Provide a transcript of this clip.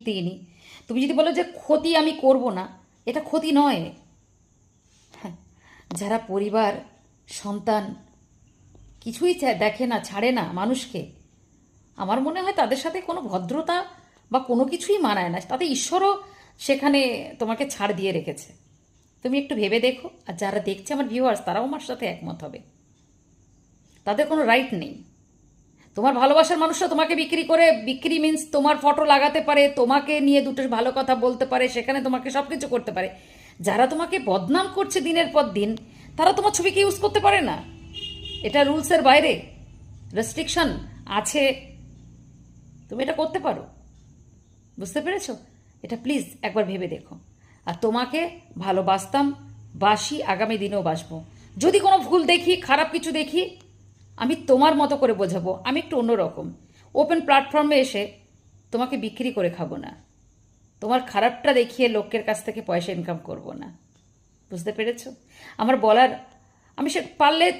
দিইনি। তুমি যদি বলো যে ক্ষতি আমি করব না, এটা ক্ষতি নয়। হ্যাঁ, যারা পরিবার, সন্তান কিছুই দেখে না, ছাড়ে না মানুষকে, আমার মনে হয় তাদের সাথে কোনো ভদ্রতা বা কোনো কিছুই মানায় না। তাতে ঈশ্বরও সেখানে তোমাকে ছাড় দিয়ে রেখেছে। তুমি একটু ভেবে দেখো। আর যারা দেখছে আমার ভিউয়ার্স, তারাও আমার সাথে একমত হবে। তাদের কোনো রাইট নেই। তোমার ভালোবাসার মানুষরা তোমাকে বিক্রি করে, বিক্রি মিন্স তোমার ফটো লাগাতে পারে, তোমাকে নিয়ে দুটো ভালো কথা বলতে পারে, সেখানে তোমাকে সব কিছু করতে পারে। যারা তোমাকে বদনাম করছে দিনের পর দিন, তারা তোমার ছবিকে ইউজ করতে পারে না। এটা রুলসের বাইরে, রেস্ট্রিকশন আছে, তুমি এটা করতে পারো। বুঝতে পেরেছো? এটা প্লিজ একবার ভেবে দেখো। আর তোমাকে ভালোবাসতাম, বাসি, আগামী দিনেও বাসবো। যদি কোনো ভুল দেখি, খারাপ কিছু দেখি, আমি তোমার মতো করে বোঝাবো। আমি একটু অন্যরকম। ওপেন প্ল্যাটফর্মে এসে তোমাকে বিক্রি করে খাবো না। তোমার খারাপটা দেখিয়ে লোকের কাছ থেকে পয়সা ইনকাম করব না। বুঝতে পেরেছো আমার বলার? আমি সে পারলে